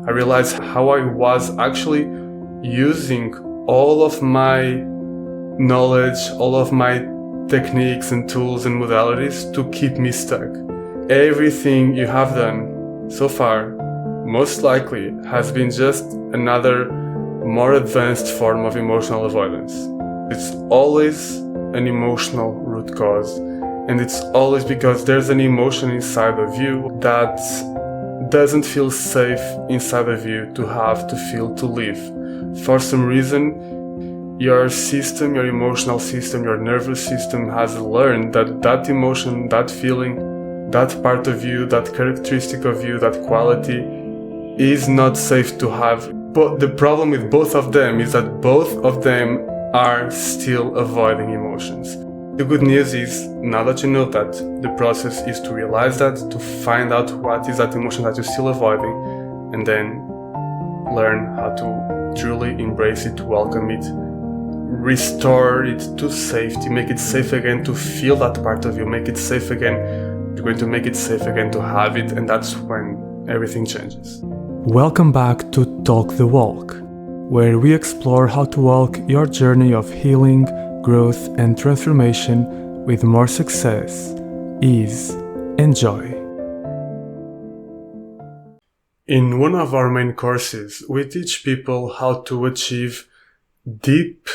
I realized how I was actually using all of my knowledge, all of my techniques and tools and modalities to keep me stuck. Everything you have done so far most likely has been just another more advanced form of emotional avoidance. It's always an emotional root cause, and it's always because there's an emotion inside of you that doesn't feel safe inside of you to have, to feel, to live. For some reason, your system, your emotional system, your nervous system has learned that that emotion, that feeling, that part of you, that characteristic of you, that quality is not safe to have. But the problem with both of them is that both of them are still avoiding emotions. The good news is, now that you know that, the process is to realize that, to find out what is that emotion that you're still avoiding, and then learn how to truly embrace it, welcome it, restore it to safety, make it safe again to feel that part of you, make it safe again. You're going to make it safe again to have it, and that's when everything changes. Welcome back to Talk the Walk, where we explore how to walk your journey of healing, growth, and transformation with more success, ease, and joy. In one of our main courses, we teach people how to achieve deep,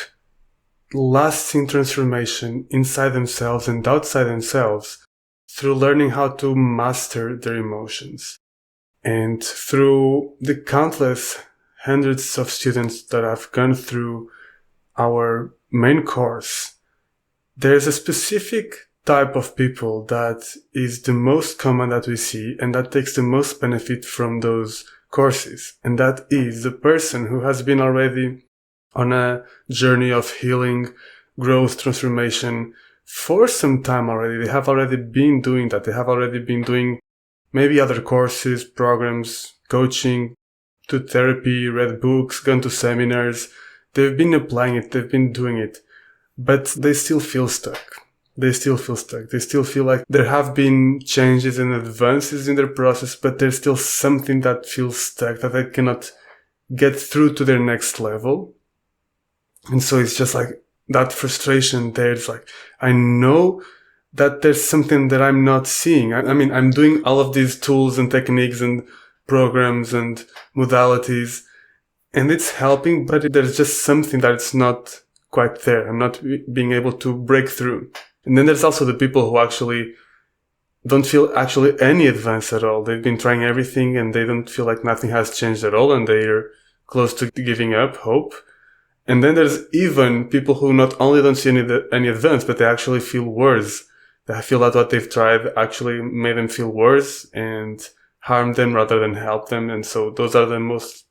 lasting transformation inside themselves and outside themselves through learning how to master their emotions. And through the countless hundreds of students that have gone through our main course, there's a specific type of people that is the most common that we see and that takes the most benefit from those courses. And that is the person who has been already on a journey of healing, growth, transformation for some time already. They have already been doing that. They have already been doing maybe other courses, programs, coaching, to therapy, read books, gone to seminars. They've been applying it, they've been doing it, but they still feel stuck. They still feel like there have been changes and advances in their process, but there's still something that feels stuck, that they cannot get through to their next level. And so it's just like that frustration there. It's like, I know that there's something that I'm not seeing. I mean, I'm doing all of these tools and techniques and programs and modalities, and it's helping, but there's just something that it's not quite there. I'm not being able to break through. And then there's also the people who actually don't feel actually any advance at all. They've been trying everything and they don't feel like nothing has changed at all, and they're close to giving up hope. And then there's even people who not only don't see any advance, but they actually feel worse. They feel that what they've tried actually made them feel worse and harm them rather than help them. And so those are the most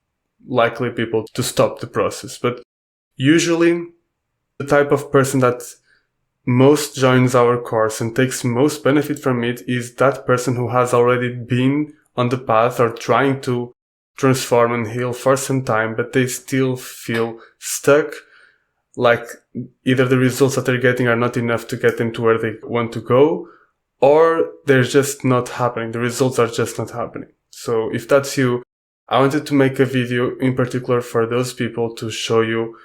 likely people to stop the process. But usually the type of person that most joins our course and takes most benefit from it is that person who has already been on the path or trying to transform and heal for some time, but they still feel stuck, like either the results that they're getting are not enough to get them to where they want to go, or they're just not happening. The results are just not happening. So if that's you, I wanted to make a video in particular for those people to show you,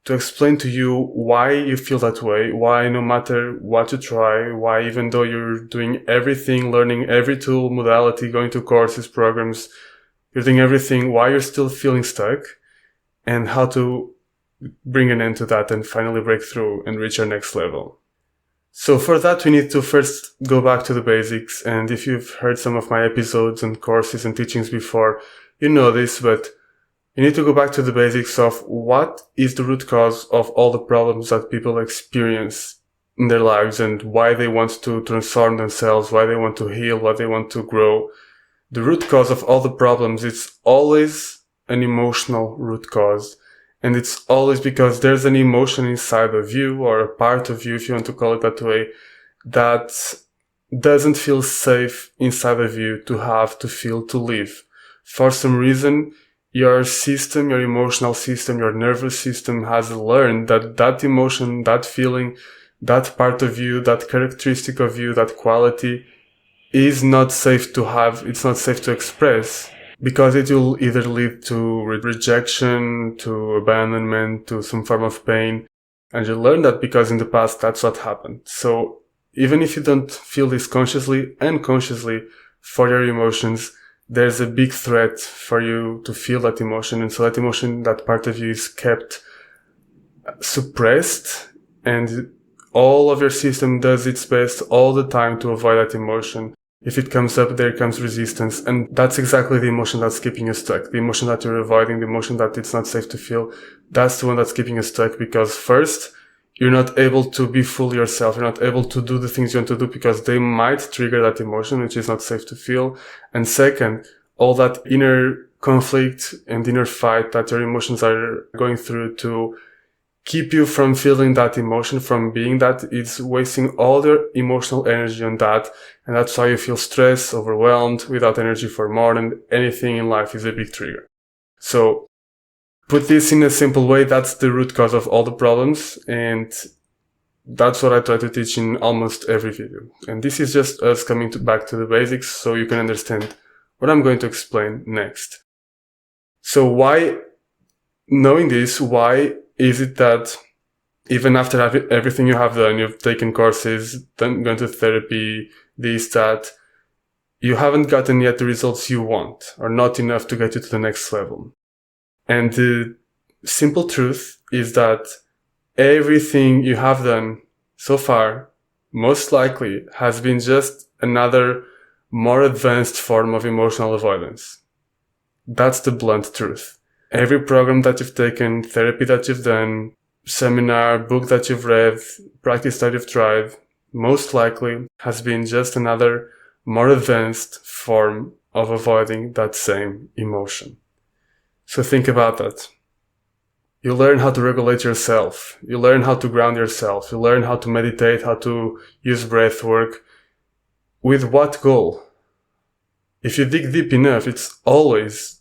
to explain to you why you feel that way, why no matter what you try, why even though you're doing everything, learning every tool, modality, going to courses, programs, you're doing everything, why you're still feeling stuck, and how to bring an end to that and finally break through and reach your next level. So for that, we need to first go back to the basics. And if you've heard some of my episodes and courses and teachings before, you know this, but you need to go back to the basics of what is the root cause of all the problems that people experience in their lives and why they want to transform themselves, why they want to heal, why they want to grow. The root cause of all the problems, it's always an emotional root cause. And it's always because there's an emotion inside of you, or a part of you, if you want to call it that way, that doesn't feel safe inside of you to have, to feel, to live. For some reason, your system, your emotional system, your nervous system has learned that that emotion, that feeling, that part of you, that characteristic of you, that quality is not safe to have, it's not safe to express. because it will either lead to rejection, to abandonment, to some form of pain. And you learn that because in the past, that's what happened. So even if you don't feel this consciously, unconsciously for your emotions, there's a big threat for you to feel that emotion. And so that emotion, that part of you is kept suppressed, and all of your system does its best all the time to avoid that emotion. If it comes up, there comes resistance. And that's exactly the emotion that's keeping you stuck. The emotion that you're avoiding, the emotion that it's not safe to feel. That's the one that's keeping you stuck, because first, you're not able to be fully yourself. You're not able to do the things you want to do because they might trigger that emotion, which is not safe to feel. And second, all that inner conflict and inner fight that your emotions are going through to keep you from feeling that emotion, from being that, it's wasting all your emotional energy on that. And that's why you feel stressed, overwhelmed, without energy for more, and anything in life is a big trigger. So put this in a simple way, that's the root cause of all the problems. And that's what I try to teach in almost every video. And this is just us coming back to the basics so you can understand what I'm going to explain next. So knowing this, why is it that even after everything you have done, you've taken courses, gone to therapy, this, that, you haven't gotten yet the results you want, or not enough to get you to the next level? And the simple truth is that everything you have done so far, most likely, has been just another more advanced form of emotional avoidance. That's the blunt truth. Every program that you've taken, therapy that you've done, seminar, book that you've read, practice that you've tried, most likely has been just another more advanced form of avoiding that same emotion. So think about that. You learn how to regulate yourself. You learn how to ground yourself. You learn how to meditate, how to use breath work. With what goal? If you dig deep enough, it's always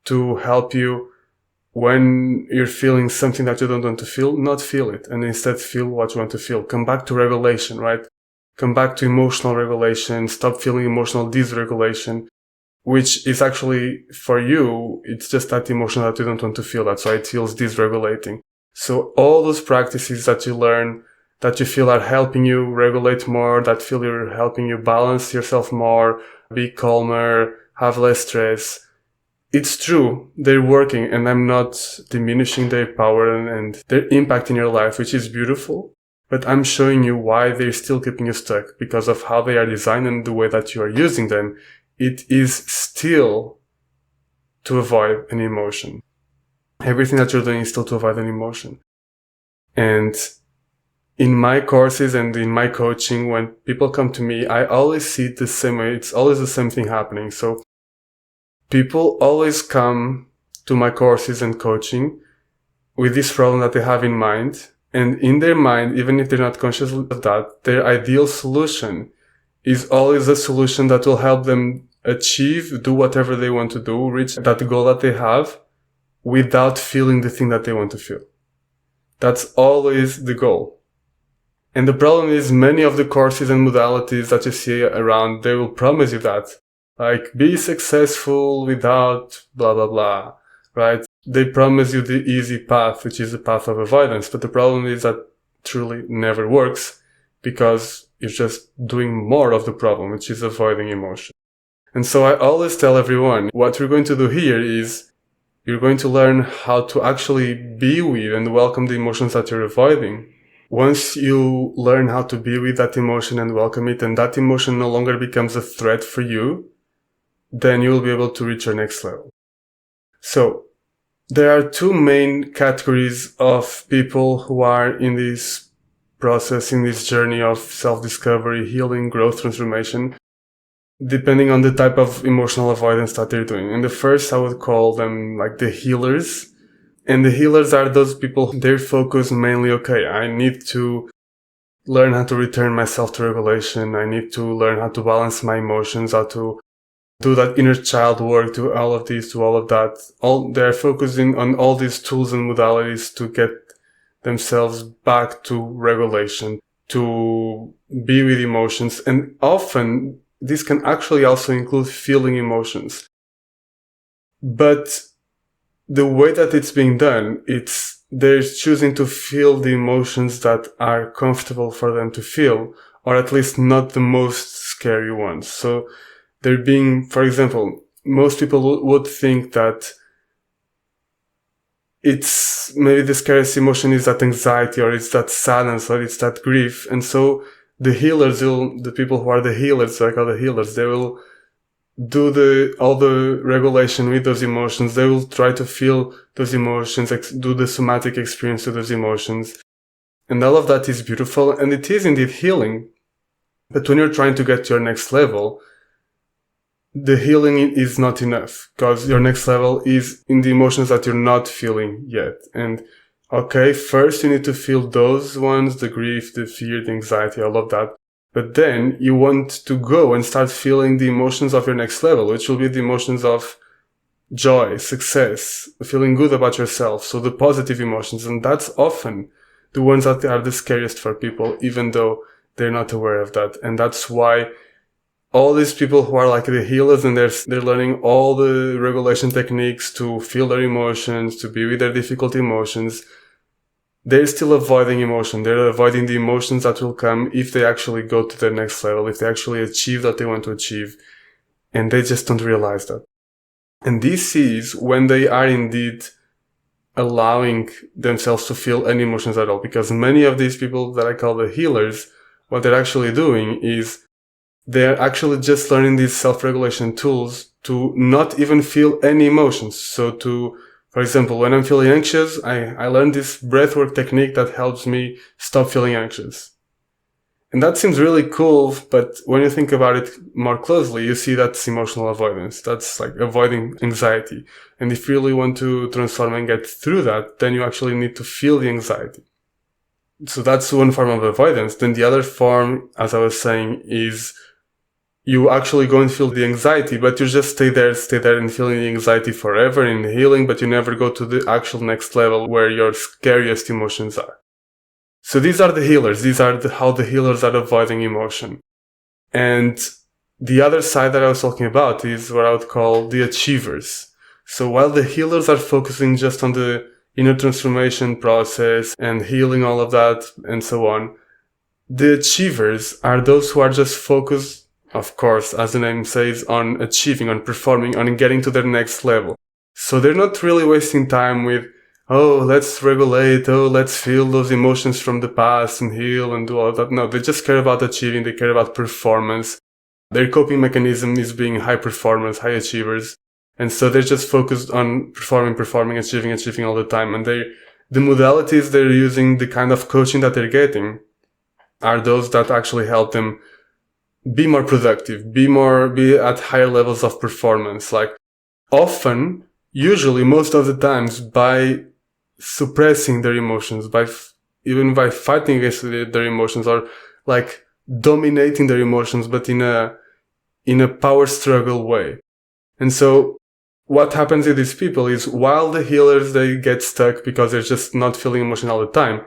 to help you, when you're feeling something that you don't want to feel, not feel it, and instead feel what you want to feel. Come back to regulation, right? Come back to emotional regulation. Stop feeling emotional dysregulation, which is actually, for you, it's just that emotion that you don't want to feel. That's why it feels dysregulating. So all those practices that you learn, that you feel are helping you regulate more, that feel you're helping you balance yourself more, be calmer, have less stress, it's true, they're working, and I'm not diminishing their power and their impact in your life, which is beautiful. But I'm showing you why they're still keeping you stuck, because of how they are designed and the way that you are using them. It is still to avoid an emotion. Everything that you're doing is still to avoid an emotion. And in my courses and in my coaching, when people come to me, I always see it the same way. It's always the same thing happening. So people always come to my courses and coaching with this problem that they have in mind. And in their mind, even if they're not conscious of that, their ideal solution is always a solution that will help them achieve, do whatever they want to do, reach that goal that they have without feeling the thing that they want to feel. That's always the goal. And the problem is, many of the courses and modalities that you see around, they will promise you that. Like, be successful without blah, blah, blah, right? They promise you the easy path, which is the path of avoidance. But the problem is that truly never works, because you're just doing more of the problem, which is avoiding emotion. And so I always tell everyone, what we're going to do here is you're going to learn how to actually be with and welcome the emotions that you're avoiding. Once you learn how to be with that emotion and welcome it, and that emotion no longer becomes a threat for you, then you'll be able to reach your next level. So there are two main categories of people who are in this process, in this journey of self-discovery, healing, growth, transformation, depending on the type of emotional avoidance that they're doing. And the first, I would call them like the healers. And the healers are those people, they're focused mainly, okay, I need to learn how to return myself to regulation. I need to learn how to balance my emotions, how to do that inner child work, do all of this, do all of that. They're focusing on all these tools and modalities to get themselves back to regulation, to be with emotions. And often this can actually also include feeling emotions. But the way that it's being done, they're choosing to feel the emotions that are comfortable for them to feel, or at least not the most scary ones. So they're being, for example, most people would think that it's maybe the scariest emotion is that anxiety, or it's that sadness, or it's that grief. And so the healers the people who are the healers, like all the healers, they will do all the regulation with those emotions. They will try to feel those emotions, do the somatic experience of those emotions. And all of that is beautiful, and it is indeed healing. But when you're trying to get to your next level, the healing is not enough, because your next level is in the emotions that you're not feeling yet. And okay, first you need to feel those ones, the grief, the fear, the anxiety, all of that. But then you want to go and start feeling the emotions of your next level, which will be the emotions of joy, success, feeling good about yourself. So the positive emotions. And that's often the ones that are the scariest for people, even though they're not aware of that. And that's why all these people who are like the healers, and they're learning all the regulation techniques to feel their emotions, to be with their difficult emotions, they're still avoiding emotion. They're avoiding the emotions that will come if they actually go to their next level, if they actually achieve what they want to achieve. And they just don't realize that. And this is when they are indeed allowing themselves to feel any emotions at all. Because many of these people that I call the healers, what they're actually doing is they're actually just learning these self-regulation tools to not even feel any emotions. So for example, when I'm feeling anxious, I learned this breathwork technique that helps me stop feeling anxious. And that seems really cool, but when you think about it more closely, you see that's emotional avoidance. That's like avoiding anxiety. And if you really want to transform and get through that, then you actually need to feel the anxiety. So that's one form of avoidance. Then the other form, as I was saying, is you actually go and feel the anxiety, but you just stay there and feeling the anxiety forever in healing, but you never go to the actual next level where your scariest emotions are. So these are the healers. These are how the healers are avoiding emotion. And the other side that I was talking about is what I would call the achievers. So while the healers are focusing just on the inner transformation process and healing all of that and so on, the achievers are those who are just focused, of course, as the name says, on achieving, on performing, on getting to their next level. So they're not really wasting time with, oh, let's regulate, oh, let's feel those emotions from the past and heal and do all that. No, they just care about achieving, they care about performance. Their coping mechanism is being high performers, high achievers. And so they're just focused on performing, achieving all the time. And the modalities they're using, the kind of coaching that they're getting, are those that actually help them be more productive, be at higher levels of performance. Like often, usually most of the times, by suppressing their emotions, even by fighting against their emotions, or like dominating their emotions, but in a power struggle way. And so what happens with these people is, while the healers, they get stuck because they're just not feeling emotion all the time,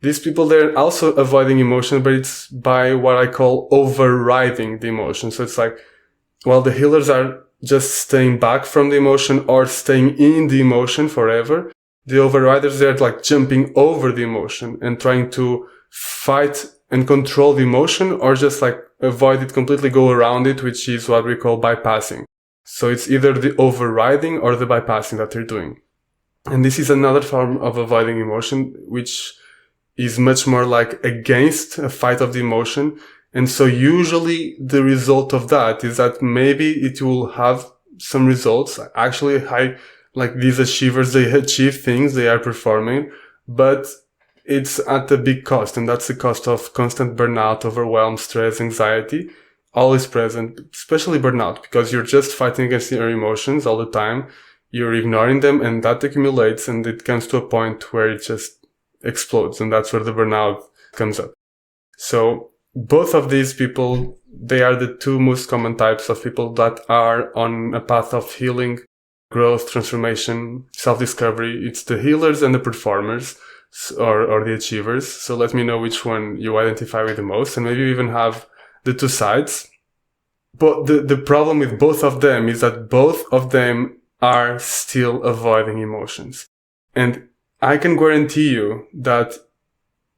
these people, they're also avoiding emotion, but it's by what I call overriding the emotion. So it's like, while the healers are just staying back from the emotion or staying in the emotion forever, the overriders, they're like jumping over the emotion and trying to fight and control the emotion, or just like avoid it completely, go around it, which is what we call bypassing. So it's either the overriding or the bypassing that they're doing. And this is another form of avoiding emotion, which is much more like against a fight of the emotion. And so usually the result of that is that maybe it will have some results. Actually, like these achievers, they achieve things, they are performing, but it's at a big cost. And that's the cost of constant burnout, overwhelm, stress, anxiety, always present, especially burnout, because you're just fighting against your emotions all the time. You're ignoring them, and that accumulates, and it comes to a point where it just explodes. And that's where the burnout comes up. So both of these people, they are the two most common types of people that are on a path of healing, growth, transformation, self-discovery. It's the healers and the performers, or the achievers. So let me know which one you identify with the most, and maybe you even have the two sides. But the problem with both of them is that both of them are still avoiding emotions. And I can guarantee you that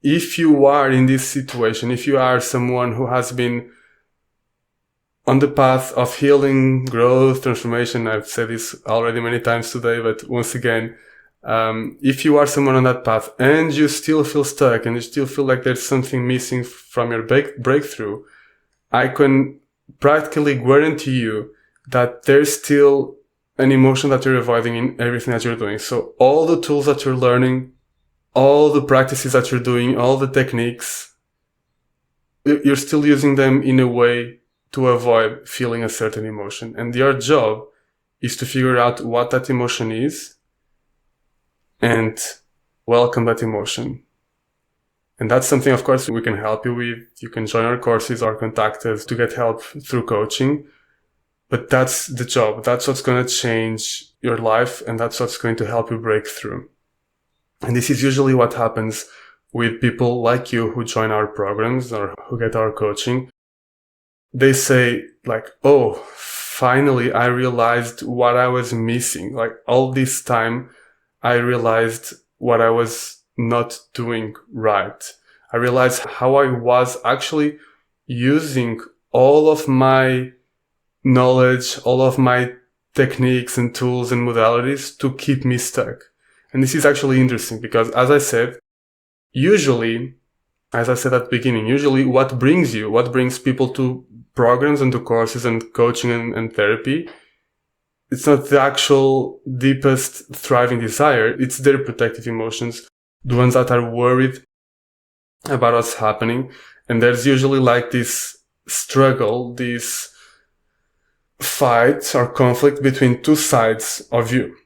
if you are in this situation, if you are someone who has been on the path of healing, growth, transformation, I've said this already many times today, but once again, if you are someone on that path and you still feel stuck and you still feel like there's something missing from your breakthrough, I can practically guarantee you that there's still an emotion that you're avoiding in everything that you're doing. So all the tools that you're learning, all the practices that you're doing, all the techniques, you're still using them in a way to avoid feeling a certain emotion. And your job is to figure out what that emotion is and welcome that emotion. And that's something, of course, we can help you with. You can join our courses or contact us to get help through coaching. But that's the job. That's what's going to change your life, and that's what's going to help you break through. And this is usually what happens with people like you who join our programs or who get our coaching. They say like, oh, finally I realized what I was missing. Like all this time I realized what I was not doing right. I realized how I was actually using all of my knowledge, all of my techniques and tools and modalities to keep me stuck. And this is actually interesting because, as I said, usually, as I said at the beginning, usually what brings people to programs and to courses and coaching and therapy, it's not the actual deepest thriving desire, it's their protective emotions, the ones that are worried about what's happening. And there's usually like this struggle, this fight or conflict between two sides of you.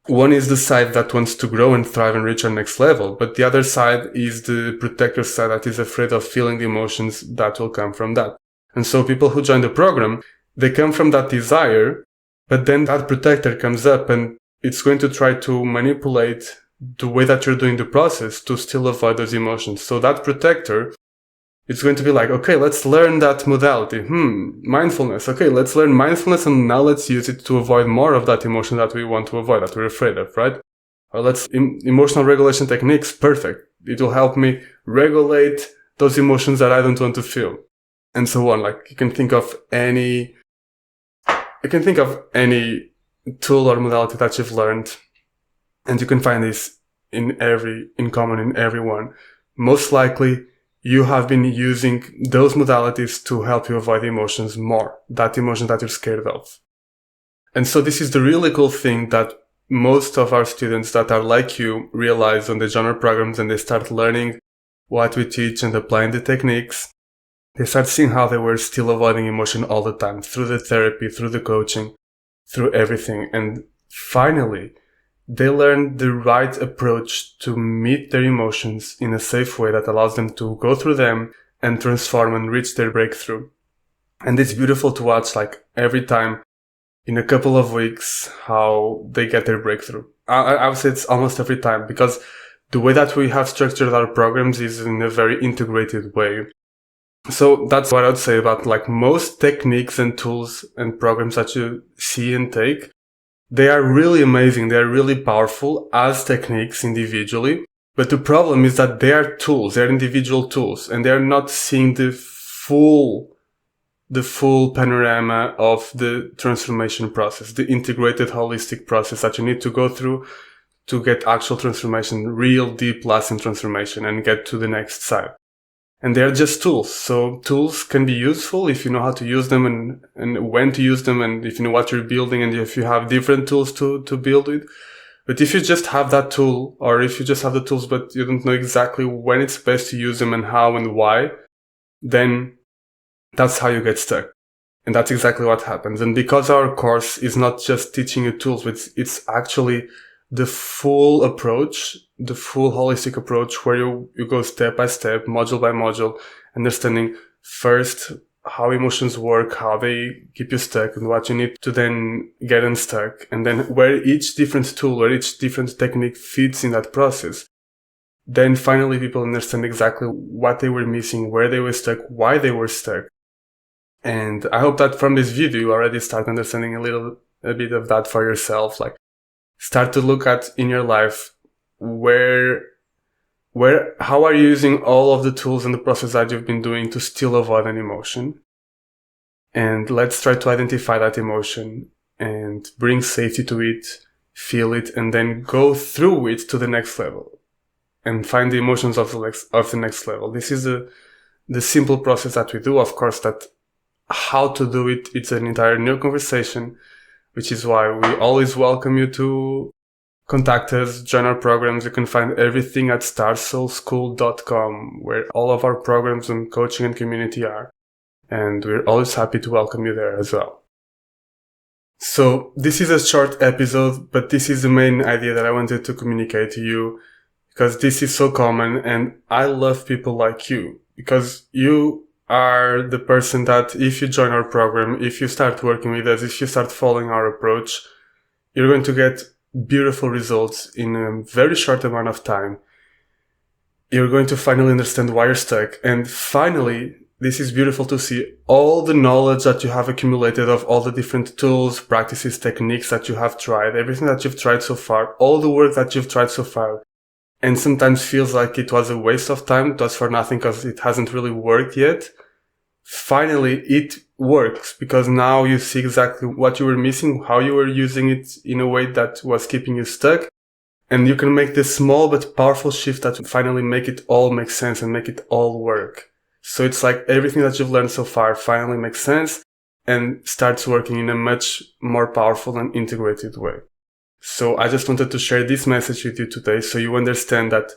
One is the side that wants to grow and thrive and reach our next level, but the other side is the protector side that is afraid of feeling the emotions that will come from that. And so people who join the program, they come from that desire, but then that protector comes up and it's going to try to manipulate the way that you're doing the process to still avoid those emotions. So that protector, it's going to be like, okay, let's learn that modality. Mindfulness. Okay, let's learn mindfulness and now let's use it to avoid more of that emotion that we want to avoid, that we're afraid of, right? Or let's emotional regulation techniques. Perfect. It will help me regulate those emotions that I don't want to feel. And so on. Like you can think of any tool or modality that you've learned, and you can find this in common in everyone. Most likely, you have been using those modalities to help you avoid emotions more, that emotion that you're scared of. And so this is the really cool thing that most of our students that are like you realize when they join our programs and they start learning what we teach and applying the techniques. They start seeing how they were still avoiding emotion all the time through the therapy, through the coaching, through everything. And finally, they learn the right approach to meet their emotions in a safe way that allows them to go through them and transform and reach their breakthrough. And it's beautiful to watch, like every time in a couple of weeks, how they get their breakthrough. I would say it's almost every time, because the way that we have structured our programs is in a very integrated way. So that's what I would say about like most techniques and tools and programs that you see and take. They are really amazing. They are really powerful as techniques individually. But the problem is that they are tools. They are individual tools, and they are not seeing the full panorama of the transformation process, the integrated holistic process that you need to go through to get actual transformation, real deep lasting transformation, and get to the next side. And they're just tools. So tools can be useful if you know how to use them and when to use them, and if you know what you're building and if you have different tools to build with. But if you just have that tool, or if you just have the tools but you don't know exactly when it's best to use them and how and why, then that's how you get stuck. And that's exactly what happens. And because our course is not just teaching you tools, but it's actually the full approach, the full holistic approach where you go step by step, module by module, understanding first how emotions work, how they keep you stuck, and what you need to then get unstuck. And then where each different tool or each different technique fits in that process. Then finally people understand exactly what they were missing, where they were stuck, why they were stuck. And I hope that from this video you already start understanding a little a bit of that for yourself. Like, start to look at in your life how are you using all of the tools and the process that you've been doing to still avoid an emotion? And let's try to identify that emotion and bring safety to it, feel it, and then go through it to the next level and find the emotions of the next level. This is the simple process that we do. Of course, that how to do it, it's an entire new conversation, which is why we always welcome you to contact us, join our programs. You can find everything at starsoulschool.com, where all of our programs and coaching and community are. And we're always happy to welcome you there as well. So this is a short episode, but this is the main idea that I wanted to communicate to you, because this is so common, and I love people like you, because you are the person that if you join our program, if you start working with us, if you start following our approach, you're going to get beautiful results in a very short amount of time. You're going to finally understand why you're stuck. And finally, this is beautiful to see all the knowledge that you have accumulated of all the different tools, practices, techniques that you have tried, everything that you've tried so far, all the work that you've tried so far. And sometimes feels like it was a waste of time, it was for nothing because it hasn't really worked yet. Finally, it works, because now you see exactly what you were missing, how you were using it in a way that was keeping you stuck. And you can make this small but powerful shift that finally make it all make sense and make it all work. So it's like everything that you've learned so far finally makes sense and starts working in a much more powerful and integrated way. So I just wanted to share this message with you today, so you understand that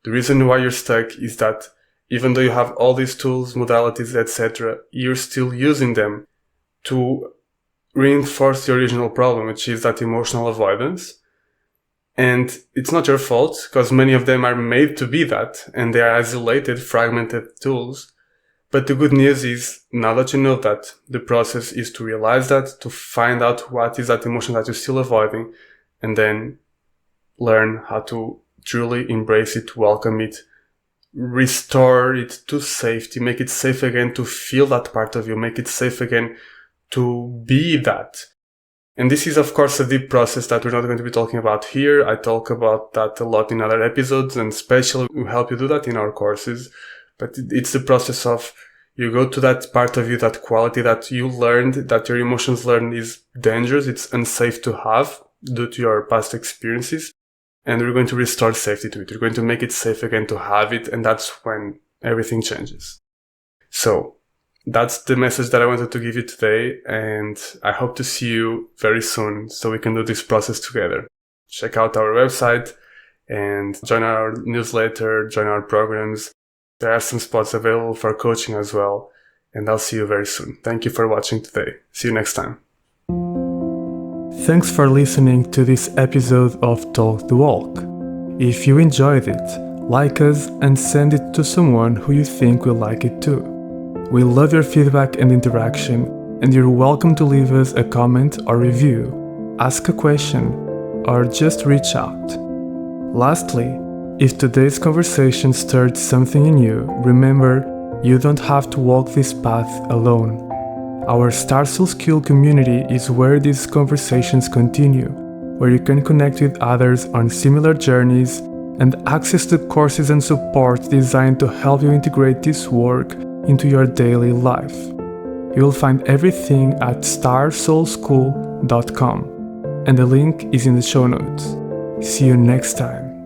the reason why you're stuck is that even though you have all these tools, modalities, etc., you're still using them to reinforce the original problem, which is that emotional avoidance. And it's not your fault, because many of them are made to be that, and they are isolated, fragmented tools. But the good news is, now that you know that, the process is to realize that, to find out what is that emotion that you're still avoiding, and then learn how to truly embrace it, welcome it, restore it to safety, make it safe again to feel that part of you, make it safe again to be that. And this is, of course, a deep process that we're not going to be talking about here. I talk about that a lot in other episodes, and especially we help you do that in our courses. But it's the process of you go to that part of you, that quality that you learned, that your emotions learned is dangerous, it's unsafe to have due to your past experiences. And we're going to restore safety to it. We're going to make it safe again to have it. And that's when everything changes. So that's the message that I wanted to give you today. And I hope to see you very soon so we can do this process together. Check out our website and join our newsletter, join our programs. There are some spots available for coaching as well. And I'll see you very soon. Thank you for watching today. See you next time. Thanks for listening to this episode of Talk the Walk. If you enjoyed it, like us and send it to someone who you think will like it too. We love your feedback and interaction, and you're welcome to leave us a comment or review, ask a question, or just reach out. Lastly, if today's conversation stirred something in you, remember, you don't have to walk this path alone. Our Star Soul School community is where these conversations continue, where you can connect with others on similar journeys and access the courses and support designed to help you integrate this work into your daily life. You will find everything at starsoulschool.com, and the link is in the show notes. See you next time.